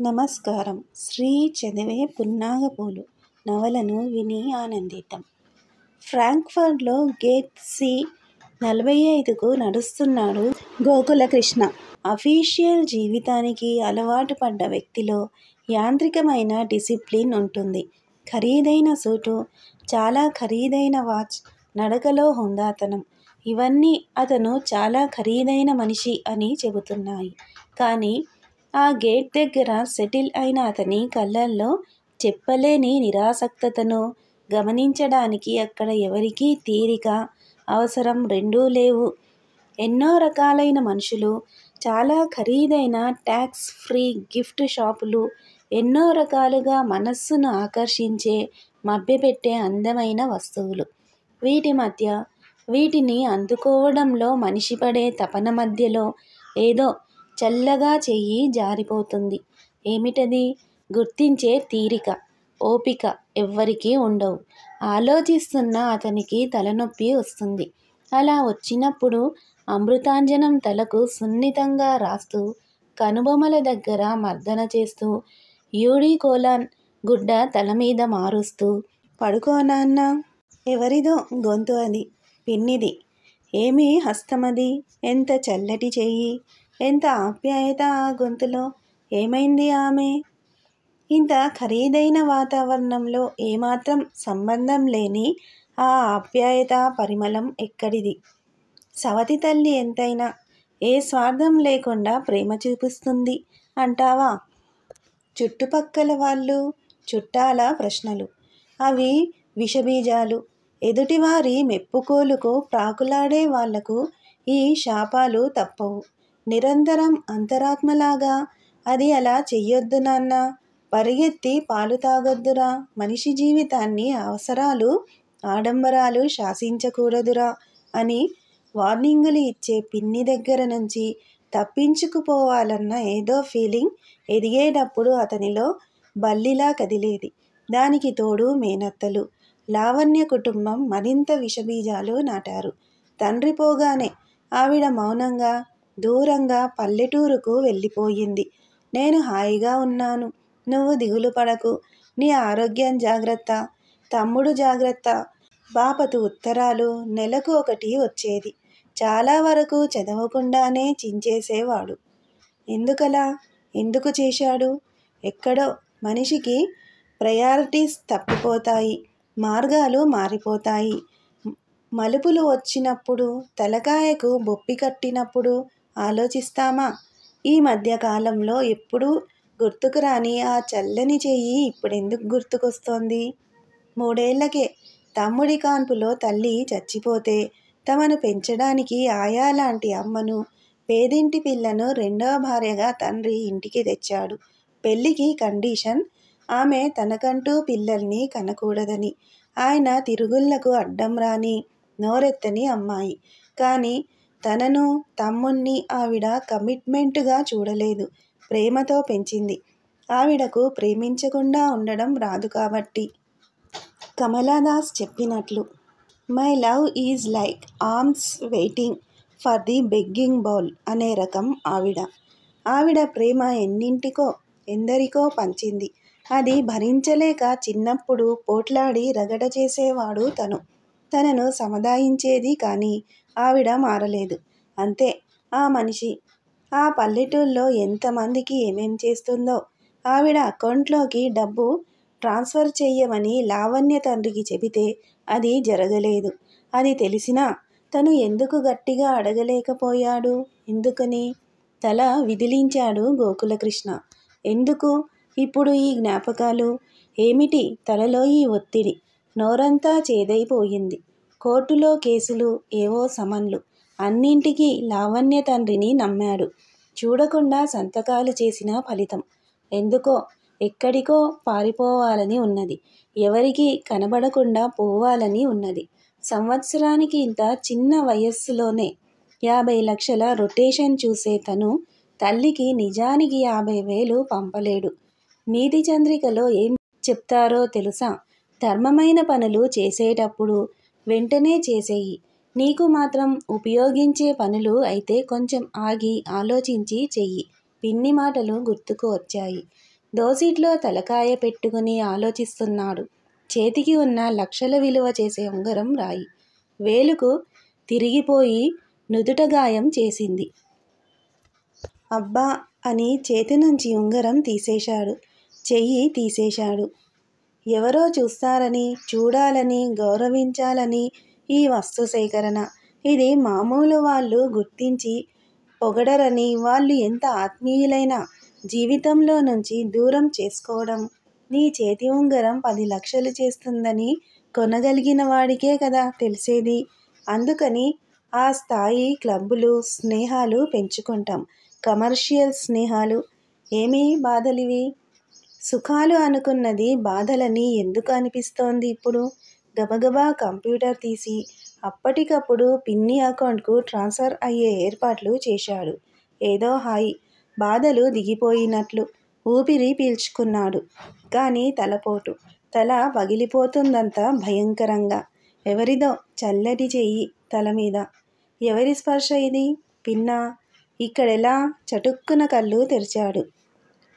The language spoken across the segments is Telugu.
నమస్కారం. శ్రీ చదివే పున్నాగపూలు నవలను విని ఆనందిద్దాం. ఫ్రాంక్ఫర్ట్లో గేట్ సి 45కు నడుస్తున్నాడు గోకులకృష్ణ. అఫీషియల్ జీవితానికి అలవాటు పడ్డ వ్యక్తిలో యాంత్రికమైన డిసిప్లిన్ ఉంటుంది. ఖరీదైన సూటు, చాలా ఖరీదైన వాచ్, నడకలో హుందాతనం ఇవన్నీ అతను చాలా ఖరీదైన మనిషి అని చెబుతున్నాయి. కానీ ఆ గేట్ దగ్గర సెటిల్ అయిన అతని కళ్ళల్లో చెప్పలేని నిరాసక్తతను గమనించడానికి అక్కడ ఎవరికీ తీరిక, అవసరం రెండూ లేవు. ఎన్నో రకాలైన మనుషులు, చాలా ఖరీదైన ట్యాక్స్ ఫ్రీ గిఫ్ట్ షాపులు, ఎన్నో రకాలుగా మనస్సును ఆకర్షించే, మభ్యపెట్టే అందమైన వస్తువులు. వీటి మధ్య, వీటిని అందుకోవడంలో మనిషి పడే తపన మధ్యలో ఏదో చల్లగా చెయ్యి జారిపోతుంది. ఏమిటది? గుర్తించే తీరిక, ఓపిక ఎవ్వరికీ ఉండవు. ఆలోచిస్తున్న అతనికి తలనొప్పి వస్తుంది. అలా వచ్చినప్పుడు అమృతాంజనం తలకు సున్నితంగా రాస్తూ, కనుబొమల దగ్గర మర్దన చేస్తూ, యూడికోలాన్ గుడ్డ తలమీద మారుస్తూ, పడుకో నాన్నా. ఎవరిదో గొంతు అది. పిన్నిది. ఏమి హస్తమది? ఎంత చల్లటి చెయ్యి, ఎంత ఆప్యాయత ఆ గొంతులో. ఏమైంది ఆమె? ఇంత ఖరీదైన వాతావరణంలో ఏమాత్రం సంబంధం లేని ఆ ఆప్యాయత, పరిమళం ఎక్కడిది? సవతి తల్లి ఎంతైనా ఏ స్వార్థం లేకుండా ప్రేమ చూపిస్తుంది అంటావా? చుట్టుపక్కల వాళ్ళు, చుట్టాల ప్రశ్నలు. అవి విషబీజాలు. ఎదుటివారి మెప్పుకోలుకు ప్రాకులాడే వాళ్లకు ఈ శాపాలు తప్పవు. నిరంతరం అంతరాత్మలాగా అది అలా చెయ్యొద్దు నాన్నా. పరిగెత్తి పాలు తాగొద్దురా. మనిషి జీవితాన్ని అవసరాలు, ఆడంబరాలు శాసించకూడదురా అని వార్నింగులు ఇచ్చే పిన్ని దగ్గర నుంచి తప్పించుకుపోవాలన్న ఏదో ఫీలింగ్ ఎదిగేటప్పుడు అతనిలో బల్లిలా కదిలేది. దానికి తోడు మేనత్తలు, లావణ్య కుటుంబం మరింత విషబీజాలు నాటారు. తండ్రి పోగానే ఆవిడ మౌనంగా, దూరంగా పల్లెటూరుకు వెళ్ళిపోయింది. నేను హాయిగా ఉన్నాను. నువ్వు దిగులు పడకు. నీ ఆరోగ్యం జాగ్రత్త. తమ్ముడు జాగ్రత్త. బాపతు ఉత్తరాలు నెలకు ఒకటి వచ్చేది. చాలా వరకు చదవకుండానే చించేసేవాడు. ఎందుకలా? ఎందుకు చేశాడు? ఎక్కడో మనిషికి ప్రయారిటీస్ తప్పిపోతాయి. మార్గాలు మారిపోతాయి. మలుపులు వచ్చినప్పుడు, తలకాయకు బొప్పి కట్టినప్పుడు ఆలోచిస్తామా? ఈ మధ్యకాలంలో ఎప్పుడూ గుర్తుకురాని ఆ చల్లని చెయ్యి ఇప్పుడెందుకు గుర్తుకొస్తోంది? 3 ఏళ్లకే తమ్ముడి కాన్పులో తల్లి చచ్చిపోతే తమను పెంచడానికి ఆయాలాంటి అమ్మను, పేదింటి పిల్లను రెండవ భార్యగా తండ్రి ఇంటికి తెచ్చాడు. పెళ్లికి కండిషన్ ఆమె తనకంటూ పిల్లల్ని కనకూడదని. ఆయన తిరుగుళ్లకు అడ్డం రాని, నోరెత్తని అమ్మాయి. కానీ తనను, తమ్ముణ్ణి ఆవిడ కమిట్మెంటుగా చూడలేదు. ప్రేమతో పెంచింది. ఆవిడకు ప్రేమించకుండా ఉండడం రాదు కాబట్టి. కమలాదాస్ చెప్పినట్లు, my love is like arms waiting for the begging bowl అనే రకం ఆవిడ. ఆవిడ ప్రేమ ఎన్నింటికో, ఎందరికో పంచింది. అది భరించలేక చిన్నప్పుడు పోట్లాడి రగడ చేసేవాడు తను. తనను సముదాయించేది కానీ ఆవిడ మారలేదు. అంతే ఆ మనిషి. ఆ పల్లెటూళ్ళలో ఎంతమందికి ఏమేం చేస్తుందో. ఆవిడ అకౌంట్లోకి డబ్బు ట్రాన్స్ఫర్ చెయ్యమని లావణ్య తండ్రికి చెబితే అది జరగలేదు. అది తెలిసినా తను ఎందుకు గట్టిగా అడగలేకపోయాడు? ఎందుకని? తల విదిలించాడు గోకులకృష్ణ. ఎందుకు ఇప్పుడు ఈ జ్ఞాపకాలు? ఏమిటి తలలో ఈ ఒత్తిడి? నోరంతా చేదైపోయింది. కోర్టులో కేసులు, ఏవో సమన్లు. అన్నింటికీ లావణ్య తండ్రిని నమ్మాడు. చూడకుండా సంతకాలు చేసిన ఫలితం. ఎందుకో ఎక్కడికో పారిపోవాలని ఉన్నది. ఎవరికీ కనబడకుండా పోవాలని ఉన్నది. సంవత్సరానికి ఇంత చిన్న వయస్సులోనే 50 లక్షల రొటేషన్ చూసే తను తల్లికి నిజానికి 50,000 పంపలేడు. నీతి చంద్రికలో ఏం చెప్తారో తెలుసా? ధర్మమైన పనులు చేసేటప్పుడు వెంటనే చేసేయి. నీకు మాత్రం ఉపయోగించే పనులు అయితే కొంచెం ఆగి ఆలోచించి చెయ్యి. పిన్ని మాటలు గుర్తుకు వచ్చాయి. దోసీట్లో తలకాయ పెట్టుకుని ఆలోచిస్తున్నాడు. చేతికి ఉన్న లక్షల విలువ చేసే ఉంగరం రాయి వేలుకు తిరిగిపోయి నుదుట గాయం చేసింది. అబ్బా అని చేతి నుంచి ఉంగరం తీసేశాడు. చెయ్యి తీసేశాడు. ఎవరో చూస్తారని, చూడాలని, గౌరవించాలని ఈ వస్తు సేకరణ. ఇది మామూలు వాళ్ళు గుర్తించి పొగడరని, వాళ్ళు ఎంత ఆత్మీయులైనా జీవితంలో నుంచి దూరం చేసుకోవడం. నీ చేతి ఉంగరం 10 లక్షలు చేస్తుందని కొనగలిగిన వాడికే కదా తెలిసేది. అందుకని ఆ స్థాయి క్లబ్బులు, స్నేహాలు పెంచుకుంటాం. కమర్షియల్ స్నేహాలు ఏమీ బాధలివి? సుఖాలు అనుకున్నది బాధలని ఎందుకు అనిపిస్తోంది ఇప్పుడు? గబగబా కంప్యూటర్ తీసి అప్పటికప్పుడు పిన్ని అకౌంట్కు ట్రాన్స్ఫర్ అయ్యే ఏర్పాట్లు చేశాడు. ఏదో హాయి, బాధలు దిగిపోయినట్లు ఊపిరి పీల్చుకున్నాడు. కానీ తలపోటు, తల పగిలిపోతుందంత భయంకరంగా. ఎవరిదో చల్లటి చెయ్యి తల మీద. ఎవరి స్పర్శ ఇది? పిన్నా? ఇక్కడెలా? చటుక్కున కళ్ళు తెరిచాడు.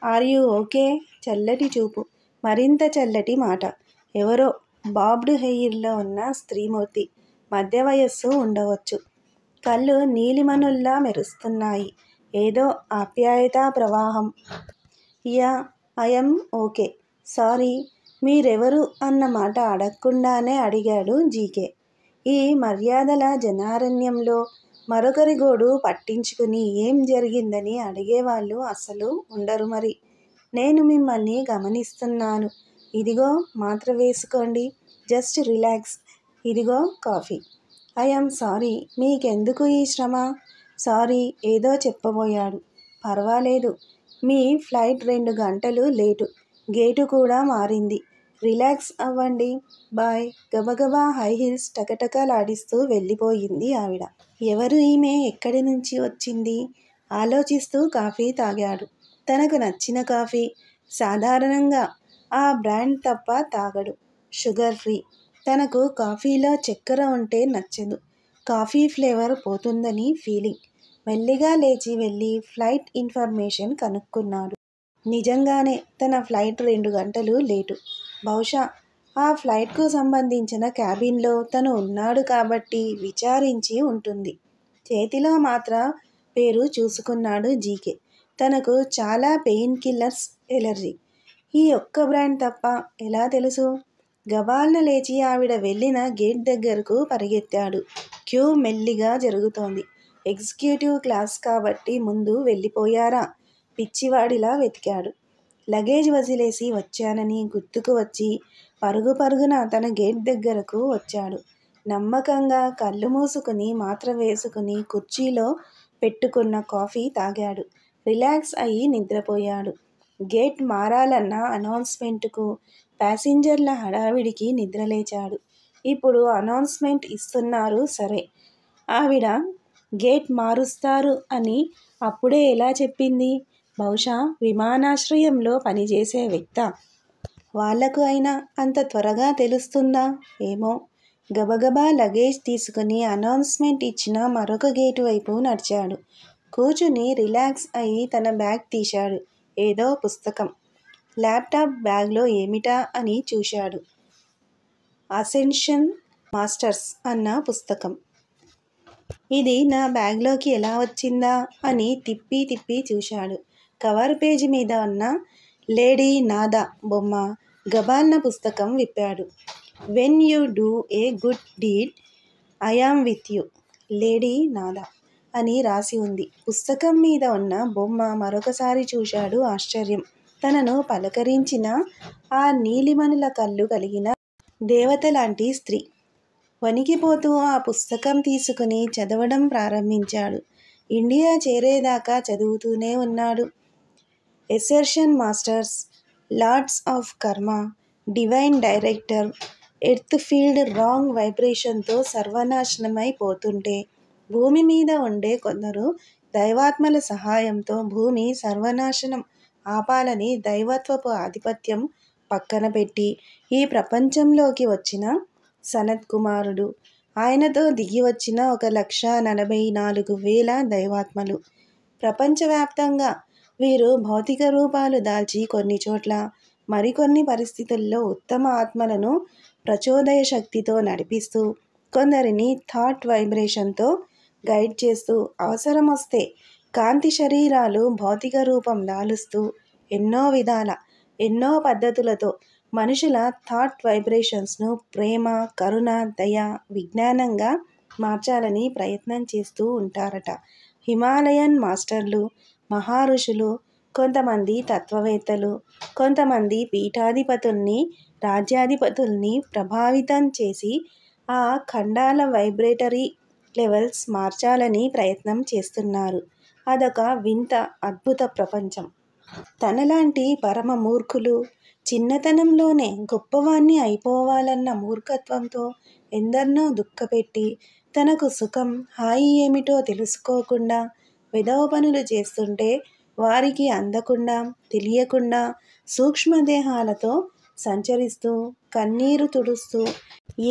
Are you okay? చల్లటి చూపు, మరింత చల్లటి మాట. ఎవరో బాబ్డ్ హెయిర్లో ఉన్న స్త్రీమూర్తి. మధ్య వయస్సు ఉండవచ్చు. కళ్ళు నీలిమణుల్లా మెరుస్తున్నాయి. ఏదో ఆప్యాయతా ప్రవాహం. Yeah, I'm okay. సారీ, మీరెవరు అన్న మాట అడగకుండానే అడిగాడు జీకే. ఈ మర్యాదల జనారణ్యంలో మరొకరి గోడు పట్టించుకుని ఏం జరిగిందని అడిగేవాళ్ళు అసలు ఉండరు మరి. నేను మిమ్మల్ని గమనిస్తున్నాను. ఇదిగో మాత్ర వేసుకోండి. Just relax. ఇదిగో కాఫీ. I'm sorry. మీకెందుకు ఈ శ్రమ? సారీ ఏదో చెప్పబోయాడు. పర్వాలేదు. మీ ఫ్లైట్ 2 గంటలు లేటు. గేటు కూడా మారింది. రిలాక్స్ అవ్వండి. బాయ్. గబగబా హై హీల్స్ టకటకలాడిస్తూ వెళ్ళిపోయింది ఆవిడ. ఎవరు ఈమె? ఎక్కడి నుంచి వచ్చింది? ఆలోచిస్తూ కాఫీ తాగాడు. తనకు నచ్చిన కాఫీ. సాధారణంగా ఆ బ్రాండ్ తప్ప తాగడు. Sugar free. తనకు కాఫీలో చక్కెర ఉంటే నచ్చదు. కాఫీ ఫ్లేవర్ పోతుందని ఫీలింగ్. మెల్లిగా లేచి వెళ్ళి ఫ్లైట్ ఇన్ఫర్మేషన్ కనుక్కున్నాడు. నిజంగానే తన ఫ్లైట్ 2 గంటలు లేటు. బహుశా ఆ ఫ్లైట్కు సంబంధించిన క్యాబిన్లో తను ఉన్నాడు కాబట్టి విచారించి ఉంటుంది. చేతిలో మాత్ర పేరు చూసుకున్నాడు జీకే. తనకు చాలా పెయిన్ కిల్లర్స్ ఎలర్జీ. ఈ ఒక్క బ్రాండ్ తప్ప ఎలా తెలుసు? గబాల్న లేచి ఆవిడ వెళ్ళిన గేట్ దగ్గరకు పరిగెత్తాడు. క్యూ మెల్లిగా జరుగుతోంది. ఎగ్జిక్యూటివ్ క్లాస్ కాబట్టి ముందు వెళ్ళిపోయారా? పిచ్చివాడిలా వెతికాడు. లగేజ్ వదిలేసి వచ్చానని గుర్తుకు వచ్చి పరుగు పరుగున తన గేట్ దగ్గరకు వచ్చాడు. నమ్మకంగా కళ్ళు మూసుకుని మాత్ర వేసుకుని కుర్చీలో పెట్టుకున్న కాఫీ తాగాడు. రిలాక్స్ అయి నిద్రపోయాడు. గేట్ మారాలన్న అనౌన్స్మెంటుకు, ప్యాసింజర్ల హడావిడికి నిద్రలేచాడు. ఇప్పుడు అనౌన్స్మెంట్ ఇస్తున్నారు సరే. ఆవిడ గేట్ మారుస్తారు అని అప్పుడే ఎలా చెప్పింది? బహుశా విమానాశ్రయంలో పనిచేసే వ్యక్తా? వాళ్లకు అయినా అంత త్వరగా తెలుస్తుందా? ఏమో. గబగబా లగేజ్ తీసుకుని అనౌన్స్మెంట్ ఇచ్చిన మరొక గేటు వైపు నడిచాడు. కూర్చుని రిలాక్స్ అయి తన బ్యాగ్ తీశాడు. ఏదో పుస్తకం. ల్యాప్టాప్ బ్యాగ్లో ఏమిటా అని చూశాడు. అసెన్షన్ మాస్టర్స్ అన్న పుస్తకం. ఇది నా బ్యాగ్లోకి ఎలా వచ్చిందా అని తిప్పి తిప్పి చూశాడు. కవర్ పేజీ మీద ఉన్న లేడీ నాదా బొమ్మ. గబాల్న పుస్తకం విప్పాడు. When you do a good deed I am with you, lady Nada అని రాసి ఉంది. పుస్తకం మీద ఉన్న బొమ్మ మరొకసారి చూశాడు. ఆశ్చర్యం. తనను పలకరించిన ఆ నీలిమణుల కళ్ళు కలిగిన దేవతలాంటి స్త్రీ. వణికిపోతూ ఆ పుస్తకం తీసుకుని చదవడం ప్రారంభించాడు. ఇండియా చేరేదాకా చదువుతూనే ఉన్నాడు. Ascension masters, lords of karma, divine director, earth field wrong వైబ్రేషన్తో సర్వనాశనమై పోతుంటే భూమి మీద ఉండే కొందరు దైవాత్మల సహాయంతో భూమి సర్వనాశనం ఆపాలని దైవత్వపు ఆధిపత్యం పక్కన పెట్టి ఈ ప్రపంచంలోకి వచ్చిన సనత్ కుమారుడు, ఆయనతో దిగి వచ్చిన 1,44,000 దైవాత్మలు. ప్రపంచవ్యాప్తంగా వీరు భౌతిక రూపాలు దాల్చి కొన్ని చోట్ల మరికొన్ని పరిస్థితుల్లో ఉత్తమ ఆత్మలను ప్రచోదయ శక్తితో నడిపిస్తూ, కొందరిని థాట్ వైబ్రేషన్తో గైడ్ చేస్తూ, అవసరం వస్తే కాంతి శరీరాలు భౌతిక రూపం దాలుస్తూ, ఎన్నో పద్ధతులతో మనుషుల థాట్ వైబ్రేషన్స్ను ప్రేమ, కరుణ, దయ, విజ్ఞానంగా మార్చాలని ప్రయత్నం చేస్తూ ఉంటారట. హిమాలయన్ మాస్టర్లు, మహారుషులు, కొంతమంది తత్వవేత్తలు, కొంతమంది పీఠాధిపతుల్ని, రాజ్యాధిపతుల్ని ప్రభావితం చేసి ఆ ఖండాల వైబ్రేటరీ లెవెల్స్ మార్చాలని ప్రయత్నం చేస్తున్నారు. అదొక వింత అద్భుత ప్రపంచం. తనలాంటి పరమ మూర్ఖులు చిన్నతనంలోనే గొప్పవాణ్ణి అయిపోవాలన్న మూర్ఖత్వంతో ఎందరినో దుఃఖపెట్టి, తనకు సుఖం, హాయి ఏమిటో తెలుసుకోకుండా వెధవ పనులు చేస్తుంటే, వారికి అందకుండా, తెలియకుండా సూక్ష్మదేహాలతో సంచరిస్తూ, కన్నీరు తుడుస్తూ,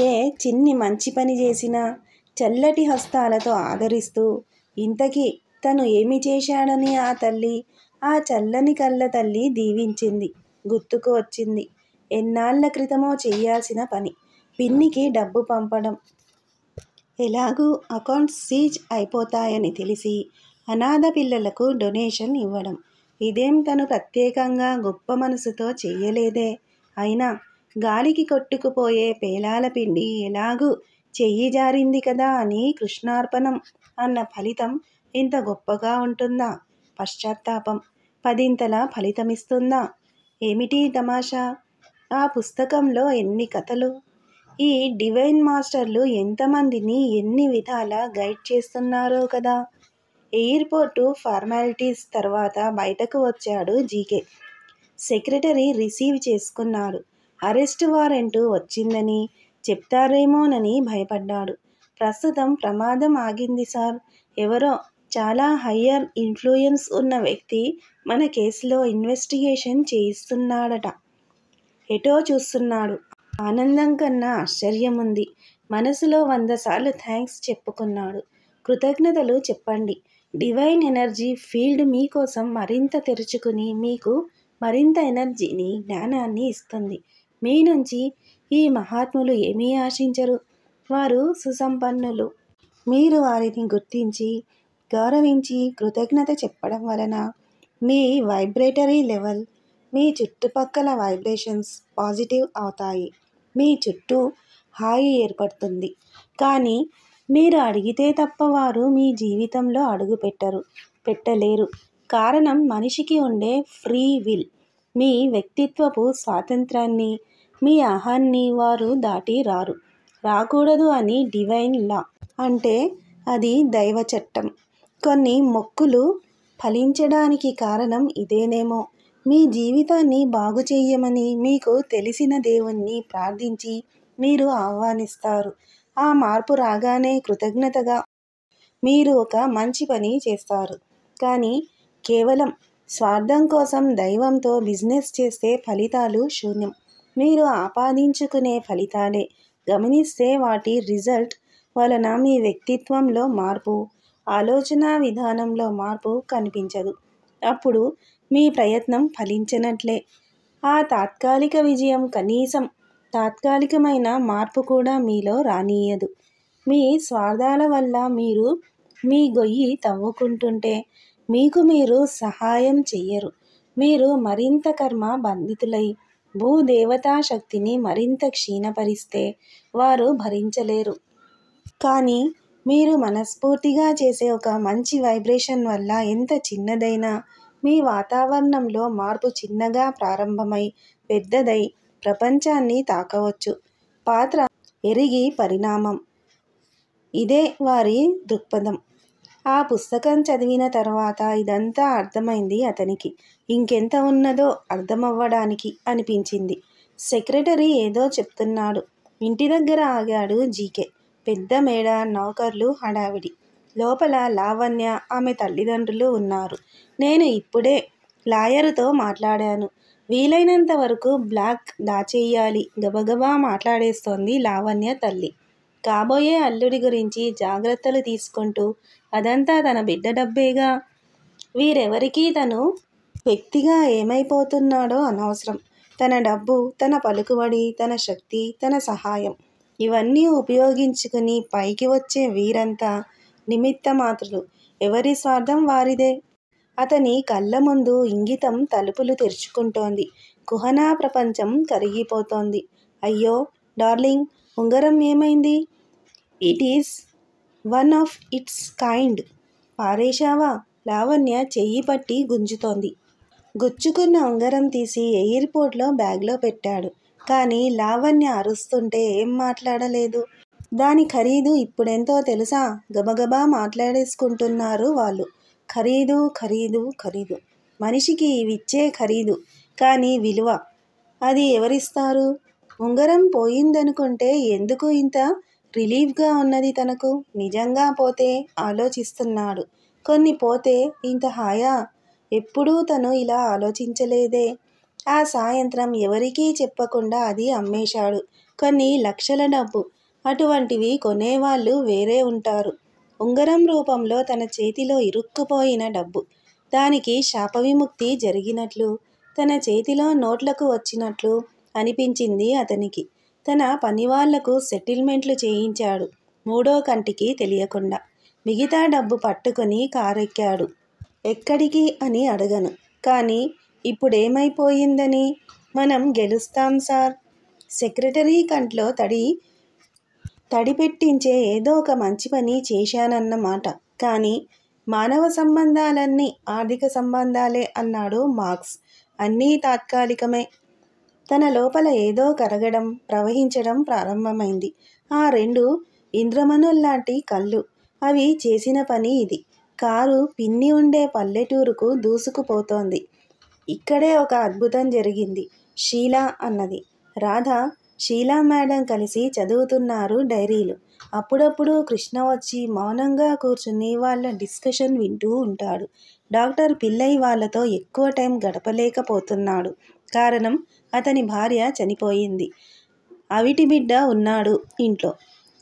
ఏ చిన్ని మంచి పని చేసినా చల్లటి హస్తాలతో ఆదరిస్తూ, ఇంతకీ తను ఏమి చేశాడని ఆ చల్లని కళ్ళ తల్లి దీవించింది. గుర్తుకు వచ్చింది ఎన్నాళ్ల క్రితమో చెయ్యాల్సిన పని. పిన్నికి డబ్బు పంపడం. ఎలాగూ అకౌంట్స్ సీజ్ అయిపోతాయని తెలిసి అనాథ పిల్లలకు డొనేషన్ ఇవ్వడం. ఇదేం తను ప్రత్యేకంగా గొప్ప మనసుతో చెయ్యలేదే. అయినా గాలికి కొట్టుకుపోయే పేలాల పిండి ఎలాగూ చెయ్యి జారింది కదా అని కృష్ణార్పణం అన్న ఫలితం ఇంత గొప్పగా ఉంటుందా? పశ్చాత్తాపం పదింతల ఫలితమిస్తుందా? ఏమిటి తమాషా? ఆ పుస్తకంలో ఎన్ని కథలు! ఈ డివైన్ మాస్టర్లు ఎంతమందిని ఎన్ని విధాల గైడ్ చేస్తున్నారో కదా. ఎయిర్పోర్టు ఫార్మాలిటీస్ తర్వాత బయటకు వచ్చాడు జీకే. సెక్రటరీ రిసీవ్ చేసుకున్నాడు. అరెస్ట్ వారెంటు వచ్చిందని చెప్తారేమోనని భయపడ్డాడు. ప్రస్తుతం ప్రమాదం ఆగింది సార్. ఎవరో చాలా హయ్యర్ ఇన్ఫ్లుయెన్స్ ఉన్న వ్యక్తి మన కేసులో ఇన్వెస్టిగేషన్ చేయిస్తున్నాడట. ఎటో చూస్తున్నాడు. ఆనందం కన్నా ఆశ్చర్యం ఉంది. మనసులో 100 సార్లు థ్యాంక్స్ చెప్పుకున్నాడు. కృతజ్ఞతలు చెప్పండి. డివైన్ ఎనర్జీ ఫీల్డ్ మీకోసం మరింత తెరుచుకుని మీకు మరింత ఎనర్జీని, జ్ఞానాన్ని ఇస్తుంది. మీ నుంచి ఈ మహాత్ములు ఏమీ ఆశించరు. వారు సుసంపన్నులు. మీరు వారిని గుర్తించి, గౌరవించి కృతజ్ఞత చెప్పడం వలన మీ వైబ్రేటరీ లెవెల్, మీ చుట్టుపక్కల వైబ్రేషన్స్ పాజిటివ్ అవుతాయి. మీ చుట్టూ హాయి ఏర్పడుతుంది. కానీ మీరు అడిగితే తప్ప వారు మీ జీవితంలో అడుగు పెట్టలేరు. కారణం మనిషికి ఉండే ఫ్రీ విల్. మీ వ్యక్తిత్వపు స్వాతంత్రాన్ని, మీ అహాన్ని వారు దాటి రారు. రాకూడదు అని డివైన్ లా. అంటే అది దైవ చట్టం. కొన్ని మొక్కులు ఫలించడానికి కారణం ఇదేనేమో. మీ జీవితాన్ని బాగు చెయ్యమని మీకు తెలిసిన దేవుణ్ణి ప్రార్థించి మీరు ఆహ్వానిస్తారు. ఆ మార్పు రాగానే కృతజ్ఞతగా మీరు ఒక మంచి పని చేస్తారు. కానీ కేవలం స్వార్థం కోసం దైవంతో బిజినెస్ చేస్తే ఫలితాలు శూన్యం. మీరు ఆపాదించుకునే ఫలితాలే గమనిస్తే వాటి రిజల్ట్ వలన మీ వ్యక్తిత్వంలో మార్పు, ఆలోచన విధానంలో మార్పు కనిపించదు. అప్పుడు మీ ప్రయత్నం ఫలించనట్లే. ఆ తాత్కాలిక విజయం కనీసం తాత్కాలికమైన మార్పు కూడా మీలో రానీయదు. మీ స్వార్థాల వల్ల మీరు మీ గొయ్యి తవ్వుకుంటుంటే మీకు మీరు సహాయం చెయ్యరు. మీరు మరింత కర్మ బంధితులై భూదేవతా శక్తిని మరింత క్షీణపరిస్తే వారు భరించలేరు. కానీ మీరు మనస్ఫూర్తిగా చేసే ఒక మంచి వైబ్రేషన్ వల్ల ఎంత చిన్నదైనా మీ వాతావరణంలో మార్పు చిన్నగా ప్రారంభమై పెద్దదై ప్రపంచాన్ని తాకవచ్చు. పాత్ర ఎరిగి పరిణామం. ఇదే వారి దృక్పథం. ఆ పుస్తకం చదివిన తర్వాత ఇదంతా అర్థమైంది అతనికి. ఇంకెంత ఉన్నదో అర్థమవ్వడానికి అనిపించింది. సెక్రటరీ ఏదో చెప్తున్నాడు. ఇంటి దగ్గర ఆగాడు జీకే. పెద్ద మేడ, నౌకర్లు, హడావిడి. లోపల లావణ్య, ఆమె తల్లిదండ్రులు ఉన్నారు. నేను ఇప్పుడే లాయరుతో మాట్లాడాను. వీలైనంత వరకు బ్లాక్ దాచెయ్యాలి గబగబా మాట్లాడేస్తోంది లావణ్య తల్లి. కాబోయే అల్లుడి గురించి జాగ్రత్తలు తీసుకుంటూ. అదంతా తన బిడ్డ డబ్బేగా. వీరెవరికీ తను వ్యక్తిగా ఏమైపోతున్నాడో అనవసరం. తన డబ్బు, తన పలుకుబడి, తన శక్తి, తన సహాయం ఇవన్నీ ఉపయోగించుకుని పైకి వచ్చే వీరంతా నిమిత్త మాత్రులు. ఎవరి స్వార్థం వారిదే. అతని కళ్ళ ముందు ఇంగితం తలుపులు తెరుచుకుంటోంది. కుహనా ప్రపంచం కరిగిపోతోంది. అయ్యో డార్లింగ్, ఉంగరం ఏమైంది? It is one of its kind. పారేశావా? లావణ్య చెయ్యి పట్టి గుంజుతోంది. గుచ్చుకున్న ఉంగరం తీసి ఎయిర్పోర్ట్లో బ్యాగ్లో పెట్టాడు. కానీ లావణ్య అరుస్తుంటే ఏం మాట్లాడలేదు. దాని ఖరీదు ఇప్పుడెంతో తెలుసా? గబగబా మాట్లాడేసుకుంటున్నారు వాళ్ళు. ఖరీదు ఖరీదు ఖరీదు. మనిషికి ఇవిచ్చే ఖరీదు, కానీ విలువ అది ఎవరిస్తారు? ఉంగరం పోయిందనుకుంటే ఎందుకు ఇంత రిలీఫ్గా ఉన్నది తనకు? నిజంగా పోతే ఆలోచిస్తున్నాడు. కొన్ని పోతే ఇంత హాయా? ఎప్పుడూ తను ఇలా ఆలోచించలేదే. ఆ సాయంత్రం ఎవరికీ చెప్పకుండా అది అమ్మేశాడు. కొన్ని లక్షల డబ్బు. అటువంటివి కొనేవాళ్ళు వేరే ఉంటారు. ఉంగరం రూపంలో తన చేతిలో ఇరుక్కుపోయిన డబ్బు. దానికి శాపవిముక్తి జరిగినట్లు, తన చేతిలో నోట్లకు వచ్చినట్లు అనిపించింది అతనికి. తన పనివాళ్లకు సెటిల్మెంట్లు చేయించాడు, మూడో కంటికి తెలియకుండా. మిగతా డబ్బు పట్టుకుని కారెక్కాడు. ఎక్కడికి అని అడగను, కానీ ఇప్పుడేమైపోయిందని? మనం గెలుస్తాం సార్. సెక్రటరీ కంట్లో తడిపెట్టించే ఏదో ఒక మంచి పని చేశానన్నమాట. కానీ మానవ సంబంధాలన్నీ ఆర్థిక సంబంధాలే అన్నాడు మార్క్స్. అన్నీ తాత్కాలికమే. తన లోపల ఏదో కరగడం, ప్రవహించడం ప్రారంభమైంది. ఆ రెండు ఇంద్రమనుల్లాంటి కళ్ళు. అవి చేసిన పని ఇది. కారు పిన్ని ఉండే పల్లెటూరుకు దూసుకుపోతోంది. ఇక్కడే ఒక అద్భుతం జరిగింది. షీలా అన్నది. రాధ, షీలా మేడం కలిసి చదువుతున్నారు డైరీలు. అప్పుడప్పుడు కృష్ణ వచ్చి మౌనంగా కూర్చుని వాళ్ళ డిస్కషన్ వింటూ ఉంటాడు. డాక్టర్ పిల్లై వాళ్ళతో ఎక్కువ టైం గడపలేకపోతున్నాడు. కారణం, అతని భార్య చనిపోయింది. అవిటి బిడ్డ ఉన్నాడు ఇంట్లో.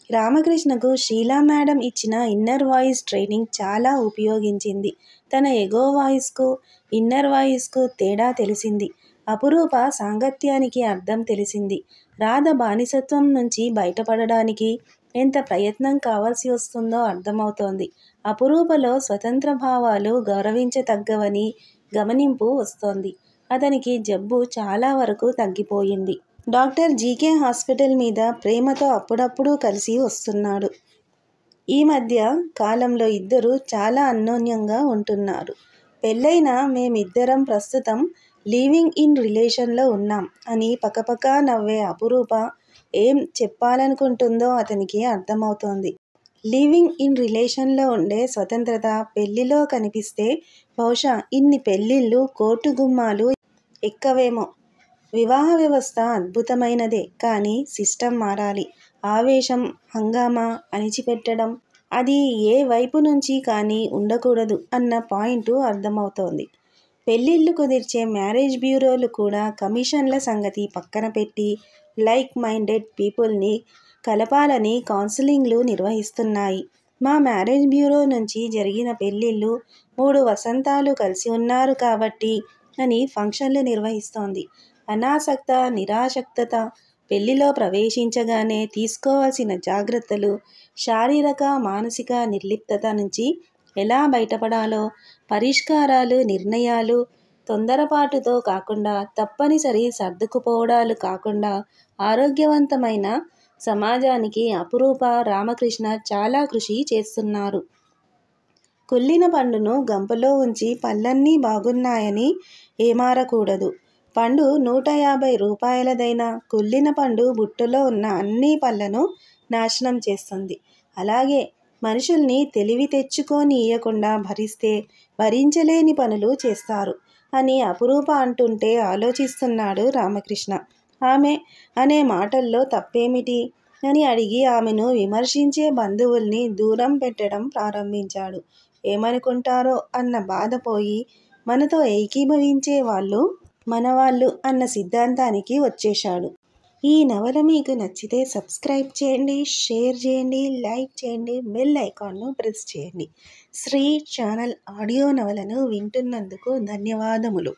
రామకృష్ణకు షీలా మేడం ఇచ్చిన ఇన్నర్ వాయిస్ ట్రైనింగ్ చాలా ఉపయోగించింది. తన ఎగో వాయిస్కు, ఇన్నర్ వాయిస్కు తేడా తెలిసింది. అపురూప సాంగత్యానికి అర్థం తెలిసింది. రాధ బానిసత్వం నుంచి బయటపడడానికి ఎంత ప్రయత్నం కావాల్సి వస్తుందో అర్థమవుతోంది. అపురూపలో స్వతంత్ర భావాలు గౌరవించతగ్గవని గమనింపు వస్తోంది. అతనికి జబ్బు చాలా వరకు తగ్గిపోయింది. డాక్టర్ జీకే హాస్పిటల్ మీద ప్రేమతో అప్పుడప్పుడు కలిసి వస్తున్నాడు. ఈ మధ్య కాలంలో ఇద్దరు చాలా అన్యోన్యంగా ఉంటున్నారు. పెళ్ళైన మేమిద్దరం ప్రస్తుతం లివింగ్ ఇన్ రిలేషన్లో ఉన్నాం అని పకపకా నవ్వే అపురూప ఏం చెప్పాలనుకుంటుందో అతనికి అర్థమవుతోంది. లివింగ్ ఇన్ రిలేషన్లో ఉండే స్వతంత్రత పెళ్లిలో కనిపిస్తే బహుశా ఇన్ని పెళ్ళిళ్ళు, కోర్టు గుమ్మాలు ఎక్కవేమో. వివాహ వ్యవస్థ అద్భుతమైనదే, కానీ సిస్టమ్ మారాలి. ఆవేశం, హంగామా అణిచిపెట్టడం అది ఏ వైపు నుంచి కానీ ఉండకూడదు అన్న పాయింట్ అర్థమవుతోంది. పెళ్ళిళ్ళు కుదిర్చే మ్యారేజ్ బ్యూరోలు కూడా కమిషన్ల సంగతి పక్కన పెట్టి లైక్ మైండెడ్ పీపుల్ని కలపాలని కౌన్సిలింగ్లు నిర్వహిస్తున్నాయి. మా మ్యారేజ్ బ్యూరో నుంచి జరిగిన పెళ్ళిళ్ళు 3 వసంతాలు కలిసి ఉన్నారు కాబట్టి అని ఫంక్షన్లు నిర్వహిస్తోంది. అనాసక్త, నిరాసక్తత, పెళ్లిలో ప్రవేశించగానే తీసుకోవాల్సిన జాగ్రత్తలు, శారీరక, మానసిక నిర్లిప్తత నుంచి ఎలా బయటపడాలో పరిష్కారాలు, నిర్ణయాలు తొందరపాటుతో కాకుండా, తప్పనిసరి సర్దుకుపోవడాలు కాకుండా ఆరోగ్యవంతమైన సమాజానికి అపురూప, రామకృష్ణ చాలా కృషి చేస్తున్నారు. కుళ్ళిన పండును గంపలో ఉంచి పళ్ళన్నీ బాగున్నాయని ఏమారకూడదు. పండు 150 రూపాయలదైనా కుళ్ళిన పండు బుట్టలో ఉన్న అన్ని పళ్ళను నాశనం చేస్తుంది. అలాగే మనుషుల్ని తెలివి తెచ్చుకోనీయకుండా భరిస్తే భరించలేని పనులు చేస్తారు అని అపురూప అంటుంటే ఆలోచిస్తున్నాడు రామకృష్ణ. ఆమె అనే మాటల్లో తప్పేమిటి అని అడిగి ఆమెను విమర్శించే బంధువుల్ని దూరం పెట్టడం ప్రారంభించాడు. ఏమనుకుంటారో అన్న బాధ పోయి మనతో ఏకీభవించే వాళ్ళు మనవాళ్ళు అన్న సిద్ధాంతానికి వచ్చేశాడు. ఈ నవల మీకు నచ్చితే సబ్స్క్రైబ్ చేయండి, షేర్ చేయండి, లైక్ చేయండి, బెల్ ఐకాన్ను ప్రెస్ చేయండి. శ్రీ ఛానల్ ఆడియో నవలను వింటున్నందుకు ధన్యవాదములు.